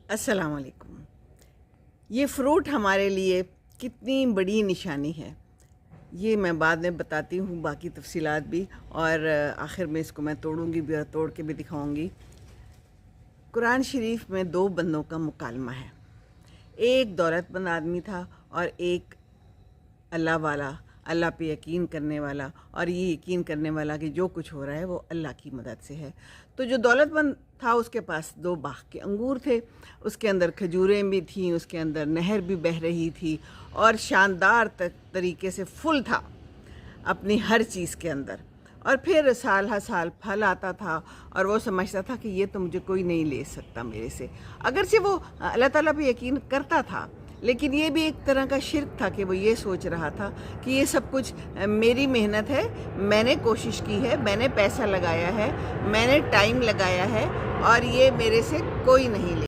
अस्सलाम वालेकुम। ये फ्रूट हमारे लिए कितनी बड़ी निशानी है, ये मैं बाद में बताती हूँ, बाकी तफसीलात भी, और आखिर में इसको मैं तोड़ूंगी भी और तोड़ के भी दिखाऊंगी। कुरान शरीफ में दो बंदों का मुकालमा है। एक दौलतमंद आदमी था और एक अल्लाह वाला, अल्लाह पे यकीन करने वाला, और ये यकीन करने वाला कि जो कुछ हो रहा है वो अल्लाह की मदद से है। तो जो दौलतमंद था उसके पास 2 बाग के अंगूर थे, उसके अंदर खजूरें भी थीं, उसके अंदर नहर भी बह रही थी और शानदार तरीके से फुल था अपनी हर चीज़ के अंदर। और फिर साल हर साल फल आता था और वो समझता था कि ये तो मुझे कोई नहीं ले सकता मेरे से। अगरचे वो अल्लाह ताला पे यकीन करता था, लेकिन ये भी एक तरह का शिर्क था कि वो ये सोच रहा था कि ये सब कुछ मेरी मेहनत है, मैंने कोशिश की है, मैंने पैसा लगाया है, मैंने टाइम लगाया है और ये मेरे से कोई नहीं ले